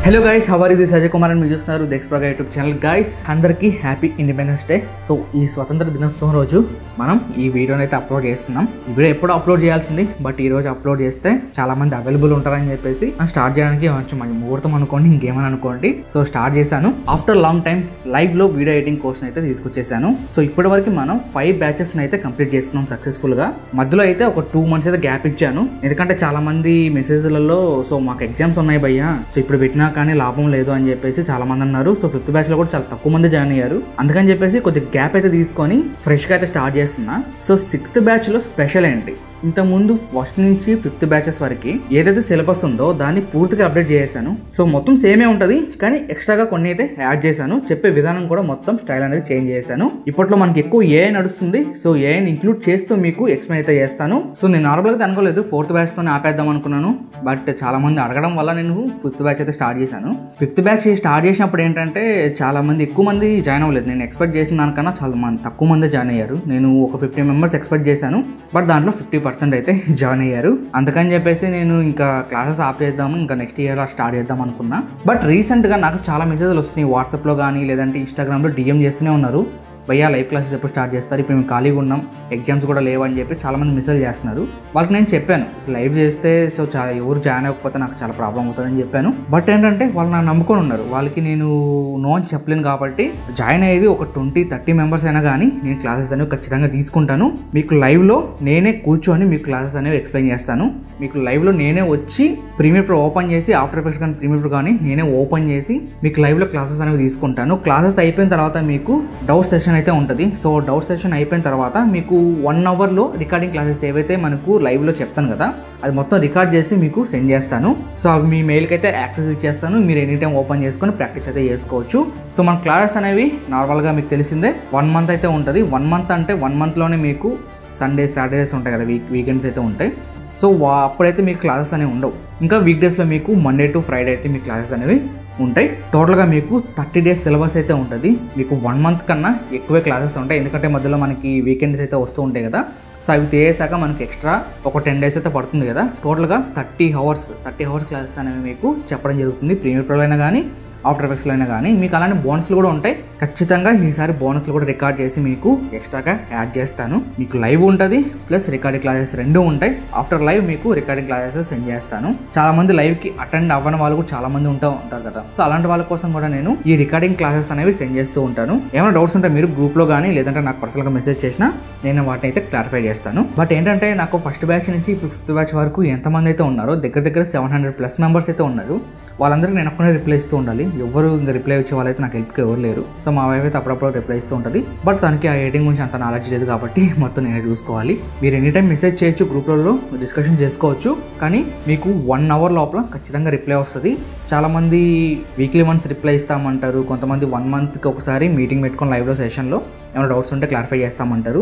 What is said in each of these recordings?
Hello guys, how are you? This Ajay Kumar అని మీరు చూస్తున్నారు ది ఎక్స్ప్రగా యూట్యూబ్ ఛానల్. గైస్ అందరికీ హ్యాపీ ఇండిపెండెన్స్ డే. సో ఈ స్వతంత్ర దినోత్సవం రోజు మనం ఈ వీడియోని అయితే అప్లోడ్ చేస్తున్నాం. ఈ వీడియో ఎప్పుడు అప్లోడ్ చేయాల్సింది, బట్ ఈ రోజు అప్లోడ్ చేస్తే చాలా మంది అవైలబుల్ ఉంటారని చెప్పేసి స్టార్ట్ చేయడానికి కొంచెం మంచి ముహూర్తం అనుకోండి, ఇంకేమని అనుకోండి. సో స్టార్ట్ చేశాను. ఆఫ్టర్ లాంగ్ టైం లైవ్ లో వీడియో ఎడిటింగ్ కోర్స్ అయితే తీసుకొచ్చేసాను. సో ఇప్పటి వరకు మనం 5 బ్యాచెస్ అయితే కంప్లీట్ చేసుకున్నాం సక్సెస్ఫుల్ గా. మధ్యలో అయితే ఒక 2 months అయితే గ్యాప్ ఇచ్చాను, ఎందుకంటే చాలా మంది మెసేజ్లలో సో మాకు ఎగ్జామ్స్ ఉన్నాయి భయ్యా, సో ఇప్పుడు పెట్టినా కానీ లాభం లేదు అని చెప్పేసి చాలా మంది అన్నారు. సో 5th బ్యాచ్ లో కూడా చాలా తక్కువ మంది జాయిన్ అయ్యారు. అందుకని చెప్పేసి కొద్దిగా గ్యాప్ అయితే తీసుకొని ఫ్రెష్ గా అయితే స్టార్ట్ చేస్తున్నా. సో 6th బ్యాచ్ లో స్పెషల్ ఏంటి, ఇంతకుముందు 1st నుంచి 5th బ్యాచెస్ వరకు ఏదైతే సిలబస్ ఉందో దాన్ని పూర్తిగా అప్డేట్ చేశాను. సో మొత్తం సేమే ఉంటుంది, కానీ ఎక్స్ట్రాగా కొన్ని అయితే యాడ్ చేశాను. చెప్పే విధానం కూడా మొత్తం స్టైల్ అనేది చేంజ్ చేశాను. ఇప్పట్లో మనకి ఎక్కువ ఏఐ నడుస్తుంది, సో ఏఐని ఇంక్లూడ్ చేస్తూ మీకు ఎక్స్ప్లెయిన్ అయితే చేస్తాను. సో నేను నార్మల్గా అనుకోలేదు 4th బ్యాచ్ తోనే ఆపేద్దాం అనుకున్నాను, బట్ చాలా మంది అడగడం వల్ల నేను 5th బ్యాచ్ అయితే స్టార్ట్ చేశాను. 5th బ్యాచ్ స్టార్ట్ చేసినప్పుడు ఏంటంటే చాలా మంది ఎక్కువ మంది జాయిన్ అవ్వలేదు. నేను ఎక్స్పెక్ట్ చేసిన దానికన్నా చాలా మంది తక్కువ మంది జాయిన్ అయ్యారు. నేను ఒక 50 members ఎక్స్పెక్ట్ చేశాను, బట్ దాంట్లో 50% అయితే జాయిన్ అయ్యారు. అందుకని చెప్పేసి నేను ఇంకా క్లాసెస్ ఆపేద్దాము, ఇంకా నెక్స్ట్ ఇయర్ స్టార్ట్ చేద్దాం అనుకున్నా. బట్ రీసెంట్ గా నాకు చాలా మెసేజ్లు వస్తున్నాయి వాట్సాప్ లో కానీ, లేదంటే ఇన్స్టాగ్రామ్ లో DM చేస్తూనే ఉన్నారు, భయ్యా లైవ్ క్లాసెస్ ఎప్పుడు స్టార్ట్ చేస్తారు, ఇప్పుడు మేము ఖాళీగా ఉన్నాం, ఎగ్జామ్స్ కూడా లేవని చెప్పి చాలా మంది మెసేజ్ చేస్తున్నారు. వాళ్ళకి నేను చెప్పాను లైవ్ చేస్తే సో ఎవరు జాయిన్ అవ్వకపోతే నాకు చాలా ప్రాబ్లం అవుతుందని చెప్పాను. బట్ ఏంటంటే వాళ్ళు నాకు నమ్ముకొని ఉన్నారు, వాళ్ళకి నేను నో అని చెప్పలేను. కాబట్టి జాయిన్ అయ్యేది ఒక 20-30 members అయినా కానీ నేను క్లాసెస్ అనేవి ఖచ్చితంగా తీసుకుంటాను. మీకు లైవ్లో నేనే కూర్చొని మీకు క్లాసెస్ అనేవి ఎక్స్ప్లెయిన్ చేస్తాను. మీకు లైవ్లో నేనే వచ్చి ప్రీమియర్ ప్రో ఓపెన్ చేసి, ఆఫ్టర్ ఎఫెక్ట్స్ కానీ ప్రీమియర్ ప్రో కానీ నేనే ఓపెన్ చేసి మీకు లైవ్లో క్లాసెస్ అనేవి తీసుకుంటాను. క్లాసెస్ అయిపోయిన తర్వాత మీకు డౌట్ సెషన్ అయితే ఉంటుంది. సో డౌట్ సెషన్ అయిపోయిన తర్వాత మీకు 1 hourలో రికార్డింగ్ క్లాసెస్ ఏవైతే మనకు లైవ్లో చెప్తాను కదా, అది మొత్తం రికార్డ్ చేసి మీకు సెండ్ చేస్తాను. సో అవి మీ మెయిల్కి అయితే యాక్సెస్ ఇచ్చేస్తాను. మీరు ఎనీ టైం ఓపెన్ చేసుకొని ప్రాక్టీస్ అయితే చేసుకోవచ్చు. సో మన క్లాసెస్ అనేవి నార్మల్గా మీకు తెలిసిందే 1 month అయితే ఉంటుంది. 1 month అంటే 1 monthలోనే మీకు సండేస్, సాటర్డేస్ ఉంటాయి కదా, వీకెండ్స్ అయితే ఉంటాయి. సో అప్పుడైతే మీకు క్లాసెస్ అనేవి ఉండవు. ఇంకా వీక్ డేస్లో మీకు మండే టు ఫ్రైడే అయితే మీ క్లాసెస్ అనేవి ఉంటాయి. టోటల్గా మీకు 30 days సిలబస్ అయితే ఉంటుంది. మీకు 1 month కన్నా ఎక్కువే క్లాసెస్ ఉంటాయి, ఎందుకంటే మధ్యలో మనకి వీకెండ్స్ అయితే వస్తూ ఉంటాయి కదా. సో అవి చేసాక మనకి ఎక్స్ట్రా ఒక 10 days అయితే పడుతుంది కదా. టోటల్గా 30 hours క్లాసెస్ అనేవి మీకు చెప్పడం జరుగుతుంది. ప్రీమియర్ ప్రోలో అయినా కానీ, ఆఫ్టర్ ఎఫెక్ట్స్లో అయినా కానీ. మీకు అలానే బోనస్లు కూడా ఉంటాయి. ఖచ్చితంగా ఈసారి బోనస్లు కూడా రికార్డ్ చేసి మీకు ఎక్స్ట్రాగా యాడ్ చేస్తాను. మీకు లైవ్ ఉంటుంది ప్లస్ రికార్డింగ్ క్లాసెస్ 2 ఉంటాయి. ఆఫ్టర్ లైవ్ మీకు రికార్డింగ్ క్లాసెస్ సెండ్ చేస్తాను. చాలా మంది లైవ్కి అటెండ్ అవ్వని వాళ్ళు కూడా చాలా మంది ఉంటారు కదా. సో అలాంటి వాళ్ళ కోసం కూడా నేను ఈ రికార్డింగ్ క్లాసెస్ అనేవి సెండ్ చేస్తూ ఉంటాను. ఏమైనా డౌట్స్ ఉంటే మీరు గ్రూప్లో కానీ, లేదంటే నాకు పర్సనల్గా మెసేజ్ చేసినా నేను వాటిని అయితే క్లారిఫై చేస్తాను. బట్ ఏంటంటే నాకు 1st బ్యాచ్ నుంచి 5th బ్యాచ్ వరకు ఎంతమంది అయితే ఉన్నారో, దగ్గర 700+ members అయితే ఉన్నారు. వాళ్ళందరికీ నేను ఒక్కనే రిప్లై ఇస్తూ ఉండాలి. ఎవరు ఇంకా రిప్లై వచ్చే వాళ్ళైతే నాకు హెల్ప్కి ఎవరు లేరు. సో మా వైఫ్ అయితే అప్పుడప్పుడు రిప్లై ఇస్తూ ఉంటుంది, బట్ తనకి ఆ ఎడిటింగ్ గురించి అంత నాలెడ్జ్ లేదు కాబట్టి మొత్తం నేనే చూసుకోవాలి. మీరు ఎనీ టైం మెసేజ్ చేయొచ్చు, గ్రూప్లలో డిస్కషన్ చేసుకోవచ్చు, కానీ మీకు 1 hour లోపల ఖచ్చితంగా రిప్లై వస్తుంది. చాలామంది వీక్లీ వన్స్ రిప్లై ఇస్తామంటారు, కొంతమంది 1 monthకి ఒకసారి మీటింగ్ పెట్టుకొని లైవ్లో సెషన్లో ఏమైనా డౌట్స్ ఉంటే క్లారిఫై చేస్తామంటారు.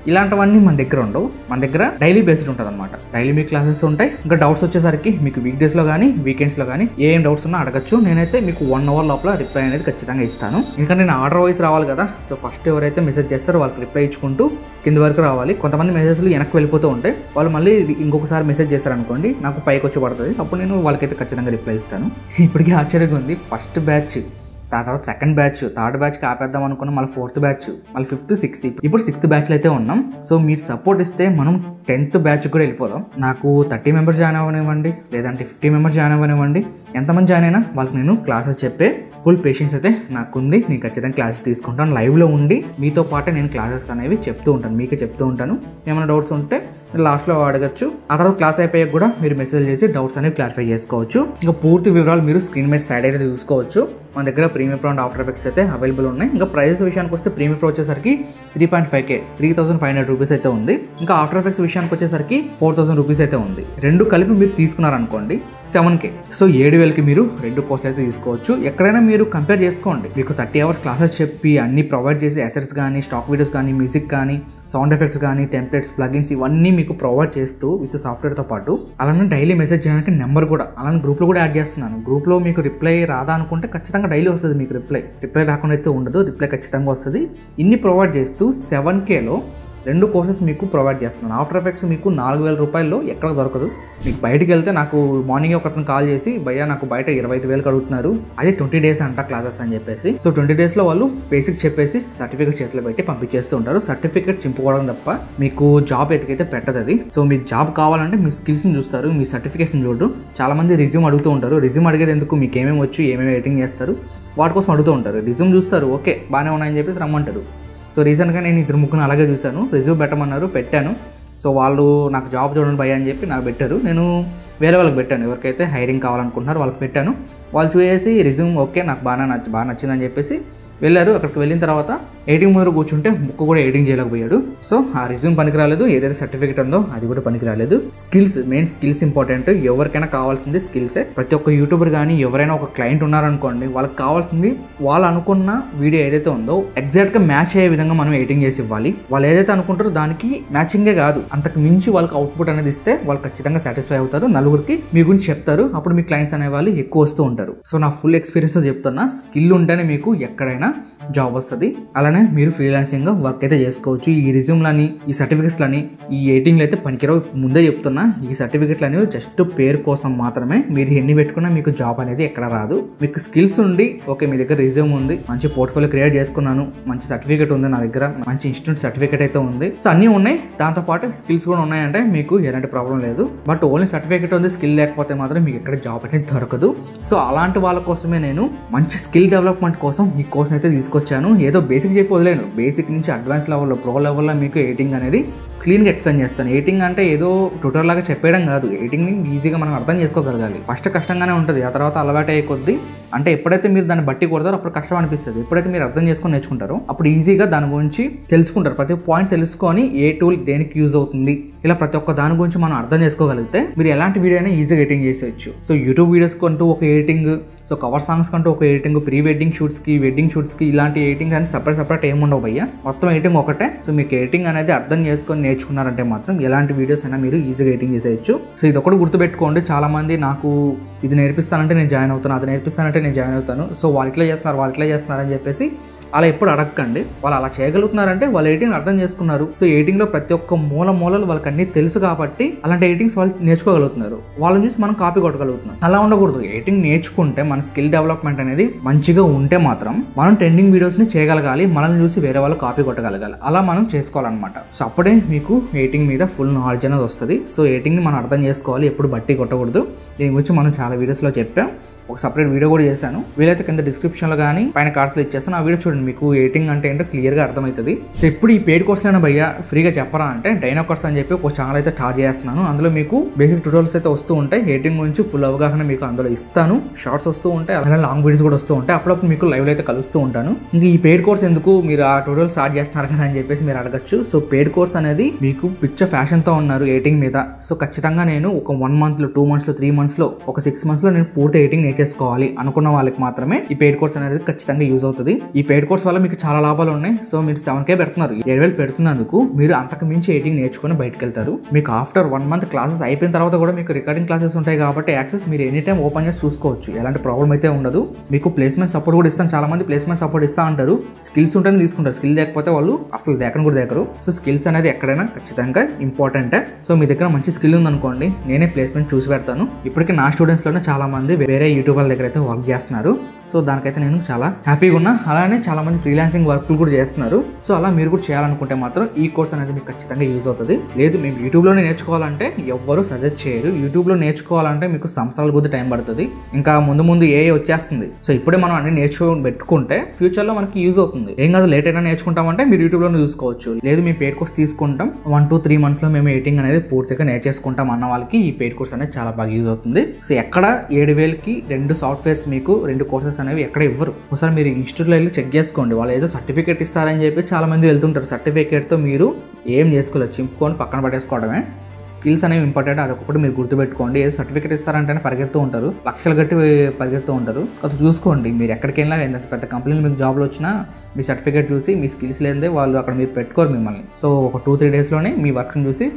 ఇలాంటివన్నీ మన దగ్గర ఉండవు. మన దగ్గర డైలీ బేస్డ్ ఉంటుంది అనమాట. డైలీ మీకు క్లాసెస్ ఉంటాయి. ఇంకా డౌట్స్ వచ్చేసరికి మీకు వీక్ డేస్లో కానీ, వీకెండ్స్లో కానీ ఏం డౌట్స్ ఉన్నా అడగచ్చు. నేనైతే మీకు 1 hour లోపల రిప్లై అనేది ఖచ్చితంగా ఇస్తాను, ఎందుకంటే నేను ఆర్డర్ వైజ్ రావాలి కదా. సో ఫస్ట్ ఎవరైతే మెసేజ్ చేస్తారో వాళ్ళకి రిప్లై ఇచ్చుకుంటూ కింద వరకు రావాలి. కొంతమంది మెసేజ్లు వెనక్కి వెళ్ళిపోతూ ఉంటాయి, వాళ్ళు మళ్ళీ ఇంకొకసారి మెసేజ్ చేస్తారనుకోండి, నాకు పైకి వచ్చి పడుతుంది, అప్పుడు నేను వాళ్ళకైతే ఖచ్చితంగా రిప్లై ఇస్తాను. ఇప్పటికీ ఆశ్చర్యంగా ఉంది, 1st బ్యాచ్, దాని తర్వాత 2nd బ్యాచ్, 3rd బ్యాచ్కి ఆపేద్దాం అనుకున్నాం, మళ్ళీ 4th బ్యాచ్, మళ్ళీ 5th, 6th, ఇప్పుడు 6th బ్యాచ్లో అయితే ఉన్నాం. సో మీరు సపోర్ట్ ఇస్తే మనం 10th బ్యాచ్ కూడా వెళ్ళిపోదాం. నాకు 30 members జాయిన్ అవ్వనివ్వండి, లేదంటే 50 members జాయిన్ అవ్వనివ్వండి, ఎంతమంది జాయిన్ అయినా వాళ్ళకి నేను క్లాసెస్ చెప్పే ఫుల్ పేషెన్స్ అయితే నాకుంది. నేను ఖచ్చితంగా క్లాసెస్ తీసుకుంటాను. లైవ్లో ఉండి మీతో పాటే నేను క్లాసెస్ అనేవి చెప్తూ ఉంటాను, మీకే చెప్తూ ఉంటాను. ఏమైనా డౌట్స్ ఉంటే లాస్ట్లో అడగచ్చు. ఆ తర్వాత క్లాస్ అయిపోయాక కూడా మీరు మెసేజ్ చేసి డౌట్స్ అనేవి క్లారిఫై చేసుకోవచ్చు. ఇంకా పూర్తి వివరాలు మీరు స్క్రీన్ మీద సైడ్ అయితే చూసుకోవచ్చు. మన దగ్గర premiere pro and after effects అయితే అవైలబుల్ ఉన్నాయి. ఇంకా ప్రైస్ విషయానికి వస్తే ప్రీమియర్ ప్రో వచ్చేసరికి 3.5K 3,500 రూపీస్ అయితే ఉంది. ఇంకా ఆఫ్టర్ ఎఫెక్ట్స్ విషయానికి వచ్చేసరికి 4,000 రూపీస్ అయితే ఉంది. 2 కలిపి మీరు తీసుకున్నారనుకోండి 7K. సో 7,000కి మీరు 2 కోర్సులు అయితే తీసుకోవచ్చు. ఎక్కడైనా మీరు కంపేర్ చేసుకోండి. మీకు 30 hours క్లాసెస్ చెప్పి అన్ని ప్రొవైడ్ చేసి అసెట్స్ కానీ, స్టాక్ వీడియోస్ కానీ, మ్యూజిక్ కానీ, సౌండ్ ఎఫెక్ట్స్ కానీ, టెంప్లెట్స్, ప్లగిన్స్ ఇవన్నీ మీకు ప్రొవైడ్ చేస్తూ విత్ సాఫ్ట్వేర్తో పాటు అలానే డైలీ మెసేజ్ చేయడానికి నెంబర్ కూడా అలానే గ్రూప్లో కూడా యాడ్ చేస్తున్నాను. గ్రూప్లో మీకు రిప్లై రాదా అనుకుంటే ఖచ్చితంగా డైలీ వస్తుంది. మీకు రిప్లై రాకుండా అయితే ఉండదు, రిప్లై ఖచ్చితంగా వస్తుంది. ఇన్ని ప్రొవైడ్ చేస్తూ 7Kలో 2 కోర్సెస్ మీకు ప్రొవైడ్ చేస్తున్నాను. ఆఫ్టర్ ఎఫెక్ట్స్ మీకు 4,000 రూపాయల్లో ఎక్కడ దొరకదు. మీకు బయటికి వెళ్తే నాకు మార్నింగ్ ఒకతను కాల్ చేసి భయ్యా నాకు బయట 25,000 అడుగుతున్నారు, అదే 20 days అంట క్లాసెస్ అని చెప్పేసి. సో 20 daysలో వాళ్ళు బేసిక్ చెప్పేసి సర్టిఫికేట్ చేతిలో పెట్టి పంపించేస్తూ ఉంటారు. సర్టిఫికేట్ చింపుకోవడం తప్ప మీకు జాబ్ ఎతికైతే పెట్టదు అది. సో మీకు జాబ్ కావాలంటే మీ స్కిల్స్ని చూస్తారు, మీ సర్టిఫికేట్ని చూడరు. చాలా మంది రిజ్యూమ్ అడుగుతూ ఉంటారు. రిజ్యూమ్ అడిగేది ఎందుకు, మీకు ఏమేమి వచ్చు, ఏమేమి ఎడిటింగ్ చేస్తారు, వాటి కోసం అడుగుతూ ఉంటారు. రిజ్యూమ్ చూస్తారు, ఓకే బాగానే ఉన్నాయని చెప్పేసి రమ్మంటారు. సో రీసెంట్గా నేను 2-3 అలాగే చూశాను. రిజ్యూమ్ పెట్టమన్నారు, పెట్టాను. సో వాళ్ళు నాకు జాబ్ చూడండి భయ్యా అని చెప్పి నాకు పెట్టారు. నేను వేరే వాళ్ళకి పెట్టాను, ఎవరికైతే హైరింగ్ కావాలనుకుంటున్నారో వాళ్ళకి పెట్టాను. వాళ్ళు చూసేసి రిజ్యూమ్ ఓకే నాకు బాగా నచ్చిందని చెప్పేసి వెళ్ళారు. అక్కడికి వెళ్ళిన తర్వాత ఎడిటింగ్ ముందు కూర్చుంటే బుక్ కూడా ఎడిటింగ్ చేయలేకపోయాడు. సో ఆ రిజ్యూమ్ పనికి రాలేదు, ఏదైతే సర్టిఫికేట్ ఉందో అది కూడా పనికి రాలేదు. Skills, main skills important. ఎవరికైనా కావాల్సింది స్కిల్సే. ప్రతి ఒక్క యూట్యూబర్ కానీ ఎవరైనా ఒక క్లయింట్ ఉన్నారనుకోండి, వాళ్ళకి కావాల్సింది వాళ్ళు అనుకున్న వీడియో ఏదైతే ఉందో ఎగ్జాక్ట్గా మ్యాచ్ అయ్యే విధంగా మనం ఎడిటింగ్ చేసి ఇవ్వాలి. వాళ్ళు ఏదైతే అనుకుంటారో దానికి మ్యాచింగే కాదు, అంతకు మించి వాళ్ళకి అవుట్పుట్ అనేది ఇస్తే వాళ్ళు ఖచ్చితంగా సాటిస్ఫై అవుతారు, నలుగురికి మీ గురించి చెప్తారు. అప్పుడు మీ క్లయింట్స్ అనే వాళ్ళు ఎక్కువ వస్తూ ఉంటారు. సో నా ఫుల్ ఎక్స్పీరియన్స్ చెప్తున్నా, స్కిల్ ఉంటేనే మీకు ఎక్కడైనా జాబ్ వస్తుంది. అలానే మీరు ఫ్రీలాన్సింగ్ వర్క్ అయితే చేసుకోవచ్చు. ఈ రిజ్యూమ్లని, ఈ సర్టిఫికెట్స్లని, ఈ ఎడిటింగ్లు అయితే పనికిరావు. ముందే చెప్తున్నా, ఈ సర్టిఫికెట్లు అనేవి జస్ట్ పేరు కోసం మాత్రమే. మీరు ఎన్ని పెట్టుకున్నా మీకు జాబ్ అనేది ఎక్కడ రాదు. మీకు స్కిల్స్ ఉండి ఓకే మీ దగ్గర రిజ్యూమ్ ఉంది, మంచి పోర్ట్ఫోలియో క్రియేట్ చేసుకున్నాను, మంచి సర్టిఫికేట్ ఉంది నా దగ్గర, మంచి ఇన్స్టిట్యూట్ సర్టిఫికేట్ అయితే ఉంది, సో అన్నీ ఉన్నాయి, దాంతోపాటు స్కిల్స్ కూడా ఉన్నాయంటే మీకు ఎలాంటి ప్రాబ్లం లేదు. బట్ ఓన్లీ సర్టిఫికేట్ ఉంది, స్కిల్ లేకపోతే మాత్రం మీకు ఎక్కడ జాబ్ అనేది దొరకదు. సో అలాంటి వాళ్ళ కోసమే నేను మంచి స్కిల్ డెవలప్మెంట్ కోసం ఈ కోర్స్ అయితే తీసుకొచ్చాను. ఏదో బేసిక్ చెప్పి వదిలేను, బేసిక్ నుంచి అడ్వాన్స్ లెవెల్లో, ప్రో లెవెల్లో మీకు ఎడిటింగ్ అనేది క్లీన్గా ఎక్స్ప్లెయిన్ చేస్తాను. ఎడిటింగ్ అంటే ఏదో ట్యూటర్ లాగా చెప్పేయడం కాదు, ఎడిటింగ్ని ఈజీగా మనం అర్థం చేసుకోగలగాలి. ఫస్ట్ కష్టంగానే ఉంటుంది, ఆ తర్వాత అలవాటు అయ్యే కొద్దీ, అంటే ఎప్పుడైతే మీరు దాన్ని బట్టి కొడతారో అప్పుడు కష్టం అనిపిస్తుంది. ఎప్పుడైతే మీరు అర్థం చేసుకొని నేర్చుకుంటారో అప్పుడు ఈజీగా దాని గురించి తెలుసుకుంటారు. ప్రతి పాయింట్ తెలుసుకొని ఏ టూల్ దేనికి యూజ్ అవుతుంది, ఇలా ప్రతి ఒక్క దాని గురించి మనం అర్థం చేసుకోగలిగితే మీరు ఎలాంటి వీడియో అయినా ఈజీగా ఎడిటింగ్ చేసేయచ్చు. సో యూట్యూబ్ వీడియోస్ కంటూ ఒక ఎడిటింగ్, సో కవర్ సాంగ్స్ కంటూ ఒక ఎడిటింగ్, ప్రీ వెడ్డింగ్ షూట్స్కి, వెడ్డింగ్ షూట్స్కి ఇలాంటి ఎడిటింగ్ అని సపరేట్ ఏముండవు భయ్యా, మొత్తం ఎడిటింగ్ ఒకటే. సో మీకు ఎడిటింగ్ అనేది అర్థం చేసుకొని నేర్చుకున్నారంటే మాత్రం ఎలాంటి వీడియోస్ అయినా మీరు ఈజీగా ఎడిటింగ్ చేసేయచ్చు. సో ఇది ఒకటి గుర్తుపెట్టుకోండి. చాలా మంది నాకు ఇది నేర్పిస్తానంటే నేను జాయిన్ అవుతాను, అది నేర్పిస్తానంటే నేను జాయిన్ అవుతాను, సో వాళ్ళు ఇట్లా చేస్తున్నారు అని చెప్పేసి అలా ఎప్పుడు అడగకండి. వాళ్ళు అలా చేయగలుగుతున్నారంటే వాళ్ళు ఎడిటింగ్ అర్థం చేసుకున్నారు. సో ఎడిటింగ్లో ప్రతి ఒక్క మూలలు వాళ్ళకి అన్ని తెలుసు కాబట్టి అలాంటి ఎడిటింగ్స్ వాళ్ళు నేర్చుకోగలుగుతున్నారు. వాళ్ళని చూసి మనం కాపీ కొట్టగలుగుతున్నాం. అలా ఉండకూడదు. ఎడిటింగ్ నేర్చుకుంటే మన స్కిల్ డెవలప్మెంట్ అనేది మంచిగా ఉంటే మాత్రం మనం ట్రెండింగ్ వీడియోస్ని చేయగలగాలి, మనల్ని చూసి వేరే వాళ్ళు కాపీ కొట్టగలగాలి. అలా మనం చేసుకోవాలన్నమాట. సో అప్పుడే మీకు ఎడిటింగ్ మీద ఫుల్ నాలెడ్జ్ అనేది వస్తుంది. సో ఎడిటింగ్ని మనం అర్థం చేసుకోవాలి, ఎప్పుడు బట్టి కొట్టకూడదు. దీని గురించి మనం చాలా వీడియోస్లో చెప్పాం. ఒక సపరేట్ వీడియో కూడా చేశాను, వీలైతే కింద డిస్క్రిప్షన్లో కానీ పైన కార్డ్స్లో ఇచ్చేస్తాను. ఆ వీడియో చూడండి, మీకు ఎడిటింగ్ అంటే ఏంటో క్లియర్గా అర్థమవుతుంది. సో ఇప్పుడు ఈ పెయిడ్ కోర్సులైనా భయ్యా ఫ్రీగా చెప్పరా అంటే డైనో కోర్స్ అని చెప్పి ఒక ఛానల్ అయితే స్టార్ట్ చేస్తున్నాను. అందులో మీకు బేసిక్ ట్యూటోరియల్స్ అయితే వస్తూ ఉంటాయి, ఎడిటింగ్ గురించి ఫుల్ అవగాహన మీకు అందులో ఇస్తాను. షార్ట్స్ వస్తూ ఉంటాయి, అలాగే లాంగ్ వీడియోస్ కూడా వస్తూ ఉంటాయి. అప్పుడప్పుడు మీకు లైవ్లో అయితే కలుస్తూ ఉంటాను. ఇంకా ఈ పెయిడ్ కోర్స్ ఎందుకు, మీరు ఆ ట్యూటోరియల్ స్టార్ట్ చేస్తున్నారు కదా అని చెప్పేసి మీరు అడగచ్చు. సో పెయిడ్ కోర్స్ అనేది మీకు పిచ్చ ఫ్యాషన్తో ఉన్నారు ఎడిటింగ్ మీద, సో ఖచ్చితంగా నేను ఒక 1 monthలో, 2 monthsలో, 3 monthsలో, ఒక 6 monthsలో నేను పూర్తి ఎడిటింగ్ నేర్చేసుకోవాలి అనుకున్న వాళ్ళకి మాత్రమే ఈ పెయిడ్ కోర్స్ అనేది ఖచ్చితంగా యూజ్ అవుతుంది. ఈ పెయిడ్ కోర్స్ వల్ల మీకు చాలా లాభాలు ఉన్నాయి. సో మీరు 7K పెడుతున్నారు, 7,000 పెడుతున్నందుకు మీరు అంతకు మించి ఎడిటింగ్ నేర్చుకుని బయటకు వెళ్తారు. మీకు ఆఫ్టర్ 1 month క్లాసెస్ అయిపోయిన తర్వాత కూడా మీకు రికార్డింగ్ క్లాసెస్ ఉంటాయి కాబట్టి యాక్సెస్ మీరు ఎనీ టైం ఓపెన్ చేసి చూసుకోవచ్చు, ఎలాంటి ప్రాబ్లం అయితే ఉండదు. మీకు ప్లేస్మెంట్ సపోర్ట్ కూడా ఇస్తాను. చాలా మంది ప్లేస్మెంట్ సపోర్ట్ ఇస్తా అంటారు, స్కిల్స్ ఉంటేనే తీసుకుంటారు, స్కిల్ లేకపోతే వాళ్ళు అసలు దేకరు. సో స్కిల్స్ అనేది ఎక్కడైనా ఖచ్చితంగా ఇంపార్టెంటే. సో మీ దగ్గర మంచి స్కిల్ ఉందనుకోండి, నేనే ప్లేస్మెంట్ చూసి పెడతాను. ఇప్పటికీ నా స్టూడెంట్స్ లోనే చాలా మంది వేరే యూట్యూబర్ల దగ్గర అయితే వర్క్ చేస్తున్నారు. సో దానికైతే నేను చాలా హ్యాపీగా ఉన్నా. అలానే చాలా మంది ఫ్రీలాన్సింగ్ వర్క్లు కూడా చేస్తున్నారు. సో అలా మీరు కూడా చేయాలనుకుంటే మాత్రం ఈ కోర్స్ అనేది మీకు ఖచ్చితంగా యూజ్ అవుతుంది. లేదు మేము యూట్యూబ్లోనే నేర్చుకోవాలంటే ఎవ్వరూ సజెస్ట్ చేయరు. యూట్యూబ్లో నేర్చుకోవాలంటే మీకు సంవత్సరాల కొద్ది టైం పడుతుంది. ఇంకా ముందు ఏ వచ్చేస్తుంది. సో ఇప్పుడే మనం అన్ని నేర్చుకొని పెట్టుకుంటే ఫ్యూచర్లో మనకి యూజ్ అవుతుంది. ఏం కాదు, లేట్ అయినా నేర్చుకుంటామంటే మీరు యూట్యూబ్లోనే చూసుకోవచ్చు. లేదు మేము పెయిడ్ కోర్స్ తీసుకుంటాం, 1 to 3 monthsలో మేము ఎడిటింగ్ అనేది పూర్తిగా నేర్చేసుకుంటాం అన్న వాళ్ళకి ఈ పెయిడ్ కోర్స్ అనేది చాలా బాగా యూజ్ అవుతుంది. సో ఎక్కడ 7,000కి 2 సాఫ్ట్వేర్స్ మీకు 2 కోర్సెస్ అనేవి ఎక్కడ ఇవ్వరు. ఒకసారి మీరు ఇన్స్టిట్యూట్లో వెళ్ళి చెక్ చేసుకోండి. వాళ్ళు ఏదో సర్టిఫికేట్ ఇస్తారని చెప్పి చాలా మంది వెళ్తుంటారు. సర్టిఫికేట్తో మీరు ఏం చేసుకోలేదు, చింపుకొని పక్కన పట్టేసుకోవడమే. స్కిల్స్ అనేవి ఇంపార్టెంట్, అదొకటి మీరు గుర్తుపెట్టుకోండి. ఏదో సర్టిఫికేట్ ఇస్తారంటేనే పరిగెడుతూ ఉంటారు, లక్షలు కట్టి పరిగెడుతూ ఉంటారు. అది చూసుకోండి, మీరు ఎక్కడికి వెళ్ళినా ఎంత పెద్ద కంపెనీలు మీకు జాబ్లో వచ్చినా మీ సర్టిఫికేట్ చూసి మీ స్కిల్స్ లేదే వాళ్ళు అక్కడ మీరు పెట్టుకోరు మిమ్మల్ని. సో ఒక 2-3 డేస్లోనే మీ వర్క్ని చూసి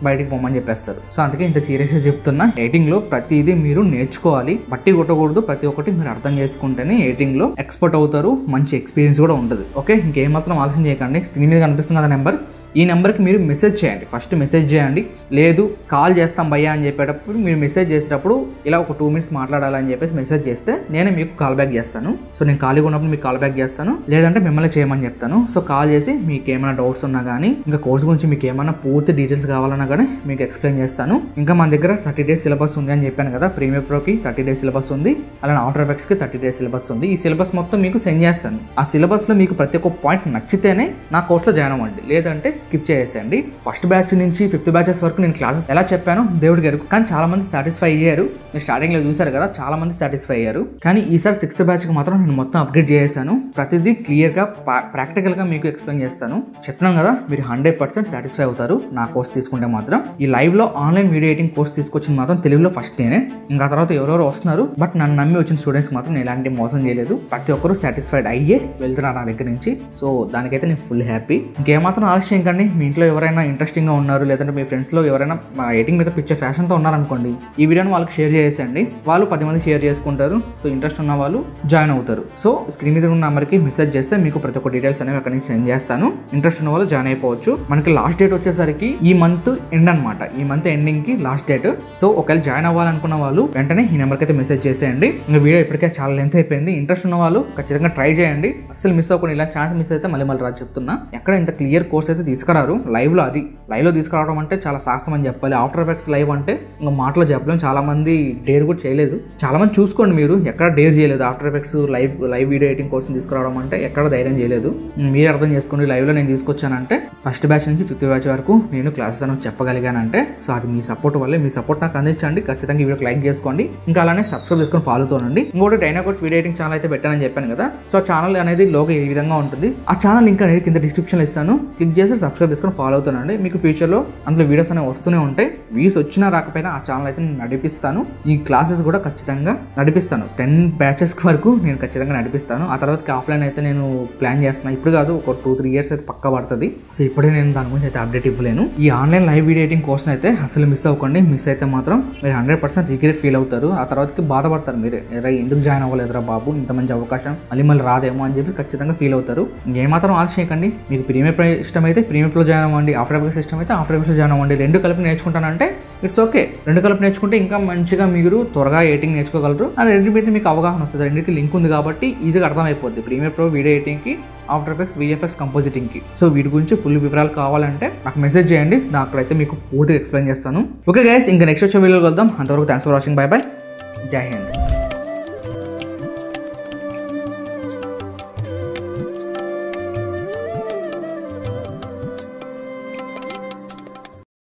బయటికి పోమని చెప్పేస్తారు. సో అందుకే ఇంత సీరియస్గా చెప్తున్నా, ఎడిటింగ్ లో ప్రతిదీ మీరు నేర్చుకోవాలి, బట్టి కొట్టకూడదు. ప్రతి ఒక్కటి మీరు అర్థం చేసుకుంటేనే ఎడిటింగ్ లో ఎక్స్పర్ట్ అవుతారు, మంచి ఎక్స్పీరియన్స్ కూడా ఉంటుంది. ఓకే, ఇంకేమాత్రం ఆలోచన చేయకండి. స్క్రీన్ మీద కనిపిస్తుంది కదా నెంబర్, ఈ నెంబర్కి మీరు మెసేజ్ చేయండి. ఫస్ట్ మెసేజ్ చేయండి, లేదు కాల్ చేస్తాం భయ్యా అని చెప్పేటప్పుడు మీరు మెసేజ్ చేసేటప్పుడు ఇలా ఒక 2 minutes మాట్లాడాలని చెప్పేసి మెసేజ్ చేస్తే నేనే మీకు కాల్ బ్యాక్ చేస్తాను. సో నేను ఖాళీగా ఉన్నప్పుడు మీకు కాల్ బ్యాక్ చేస్తాను, లేదంటే మిమ్మల్ని చేయమని చెప్తాను. సో కాల్ చేసి మీకు ఏమైనా డౌట్స్ ఉన్నా కానీ, ఇంకా కోర్స్ గురించి మీకు ఏమైనా పూర్తి డీటెయిల్స్ కావాలన్నా కానీ మీకు ఎక్స్ప్లెయిన్ చేస్తాను. ఇంకా మన దగ్గర 30 days సిలబస్ ఉంది అని చెప్పాను కదా, ప్రీమియర్ ప్రోకి 30 days సిలబస్ ఉంది, అలానే ఆఫ్టర్ ఎఫెక్ట్స్కి 30 days సిలబస్ ఉంది. ఈ సిలబస్ మొత్తం మీకు సెండ్ చేస్తాను. ఆ సిలబస్లో మీకు ప్రతి ఒక్క పాయింట్ నచ్చితేనే నా కోర్సులో జాయిన్ అవ్వండి, లేదంటే స్కిప్ చేసేయండి. ఫస్ట్ బ్యాచ్ నుంచి 5th బ్యాచెస్ వరకు నేను క్లాసెస్ ఎలా చెప్పాను దేవుడికి ఎరుకు, కానీ చాలా మంది సాటిస్ఫై అయ్యారు. మీరు స్టార్టింగ్ లో చూసారు కదా, చాలా మంది సాటిస్ఫై అయ్యారు. కానీ ఈసారి 6th బ్యాచ్ కి మాత్రం నేను మొత్తం అప్గ్రేడ్ చేశాను. ప్రతిదీ క్లియర్ గా ప్రాక్టికల్ గా మీకు ఎక్స్ప్లెయిన్ చేస్తాను. చెప్తున్నాను కదా, మీరు 100% సాటిస్ఫై అవుతారు నా కోర్స్ తీసుకుంటే మాత్రం. ఈ లైవ్ లో ఆన్లైన్ వీడియో ఎడిటింగ్ కోర్స్ తీసుకొచ్చింది మాత్రం తెలుగులో ఫస్ట్ నేనే. ఇంకా తర్వాత ఎవరెవరు వస్తున్నారు, బట్ నన్ను నమ్మి వచ్చిన స్టూడెంట్స్ మాత్రం నేను ఎలాంటి మోసం చేయలేదు. ప్రతి ఒక్కరు సాటిస్ఫైడ్ అయ్యే వెళ్తున్నారు నా దగ్గర నుంచి. సో దానికైతే నేను ఫుల్ హ్యాపీ. ఇంకేమాత్రం ఆలస్యం కండి, మీ ఇంట్లో ఎవరైనా ఇంట్రెస్టింగ్ గా ఉన్నారు, లేదంటే మీ ఫ్రెండ్స్ లో ఎవరైనా ఎడిటింగ్ మీద పిచ్చే ఫ్యాషన్ తో ఉన్నారనుకోండి, ఈ వీడియోని వాళ్ళకి షేర్ చేసేయండి. వాళ్ళు 10 మంది షేర్ చేసుకుంటారు. సో ఇంట్రెస్ట్ ఉన్న వాళ్ళు జాయిన్ అవుతారు. సో స్క్రీన్ మీద ఉన్న నెంబర్కి మెసేజ్ చేస్తే మీకు ప్రతి ఒక్క డీటెయిల్స్ అనేవి అక్కడ నుంచి సెండ్ చేస్తాను. ఇంట్రెస్ట్ ఉన్న వాళ్ళు జాయిన్ అయిపోవచ్చు. మనకి లాస్ట్ డేట్ వచ్చేసరికి ఈ మంత్ ఎండ్ అనమాట. ఈ మంత్ ఎండింగ్ కి లాస్ట్ డేట్. సో ఒకవేళ జాయిన్ అవ్వాలనుకున్న వాళ్ళు వెంటనే ఈ నెంబర్కి అయితే మెసేజ్ చేసేయండి. ఇంకా వీడియో ఇప్పటికే చాలా లెంత్ అయిపోయింది. ఇంట్రెస్ట్ ఉన్న వాళ్ళు ఖచ్చితంగా ట్రై చేయండి. అసలు మిస్ అవ్వకుండా, ఇలా ఛాన్స్ మిస్ అయితే మళ్ళీ రాదు చెప్తున్నా. ఎక్కడ ఇంత క్లియర్ కోర్స్ అయితే తీసుకురారు లైవ్ లో. అది లైవ్ లో తీసుకురావడం అంటే చాలా సాహసం అని చెప్పాలి. ఆఫ్టర్ ఎఫెక్ట్స్ లైవ్ అంటే ఇంకా మాటలో చెప్పలేం. చాలా మంది డేర్ కూడా చేయలేదు. చాలా మంది చూసుకోండి, మీరు ఎక్కడ డేర్ చేయలేదు. After effects live video editing course తీసుకురావడం అంటే ఎక్కడ ధైర్యం చేయలేదు. మీరు అర్థం చేసుకోండి, లైవ్ లో నేను తీసుకొచ్చానంటే ఫస్ట్ బ్యాచ్ నుంచి 5th బ్యాచ్ వరకు నేను క్లాసెస్ అని చెప్పగలిగానంటే సో అది మీ సపోర్ట్ వల్లే. మీ సపోర్ట్ నాకు అందించండి. ఖచ్చితంగా ఈ వీడియోకి లైక్ చేసుకోండి. ఇంకా అలానే సబ్స్క్రైబ్ చేసుకొని ఫాలో అవుతానండి. ఇంకోటి డైనా కోర్స్ వీడియో ఎడిటింగ్ ఛానల్ అయితే పెట్టానని చెప్పాను కదా. సో ఛానల్ అనేది లోగో ఈ విధంగా ఉంటుంది. ఆ ఛానల్ లింక్ అనేది కింద డిస్క్రిప్షన్ లో ఇస్తాను. క్లిక్ చేసి సబ్స్క్రైబ్ చేసుకొని ఫాలో అవుతానండి. మీకు ఫ్యూచర్ లో అందులో వీడియోస్ అనేవి వస్తూనే ఉంటాయి. వ్యూస్ వచ్చినా రాకపోయినా ఆ ఛానల్ అయితే నేను నడిపిస్తాను. ఈ క్లాసెస్ కూడా ఖచ్చితంగా నడిపిస్తాను. 10 బ్యాచెస్ వరకు నేను ఖచ్చితంగా నడిపిస్తాను. ఆ తర్వాతకి ఆఫ్లైన్ అయితే నేను ప్లాన్ చేస్తున్నాను. ఇప్పుడు కాదు, ఒక 2-3 years అయితే పక్కా పడుతుంది. సో ఇప్పుడే నేను దాని గురించి అయితే అప్డేట్ ఇవ్వలేను. ఈ online live video editing course అయితే అసలు మిస్ అవ్వకండి. మిస్ అయితే మాత్రం మీరు 100% రిగ్రెట్ ఫీల్ అవుతారు. ఆ తర్వాతకి బాధపడతారు. మీరు ఎందుకు జాయిన్ అవ్వలేదురా బాబు, ఇంత మంచి అవకాశం మళ్ళీ రాదేమో అని చెప్పి ఖచ్చితంగా ఫీల్ అవుతారు. ఇంకేమాత్రం ఆలోచన చేయకండి. మీకు ప్రీమియర్ ఇష్టం అయితే ప్రీమియర్లో జాయిన్ అవ్వండి. ఆఫ్టర్ ఎఫెక్ట్స్ ఇష్టం అయితే ఆఫ్టర్ ఎఫెక్ట్స్ జాయిన్ అవ్వండి. 2 కలిపి నేర్చుకుంటానంటే ఇట్స్ ఓకే. 2 కలిపి నేర్చుకుంటే ఇంకా మంచిగా మీరు త్వరగా ఎడిటింగ్ నేర్చుకోగలరు. ఆ 2 మీద మీకు అవగాహన వస్తుంది. 2కి లింక్ ఉంది కాబట్టి ఈజీగా అర్థమైపోద్ది. ప్రీమియర్ ప్రో వీడియో ఎడిటింగ్కి, ఆఫ్టర్ ఎఫెక్ట్స్ విఎఫ్ఎక్స్ కంపోజిటింగ్కి. సో వీటి గురించి ఫుల్ వివరాలు కావాలంటే నాకు మెసేజ్ చేయండి. నేను అక్కడైతే మీకు పూర్తిగా ఎక్స్ప్లెయిన్ చేస్తాను. ఓకే గైస్, ఇంకా నెక్స్ట్ వచ్చే వీడియోలో కలుద్దాం. అంతవరకు thanks for watching. By by. జై హింద్.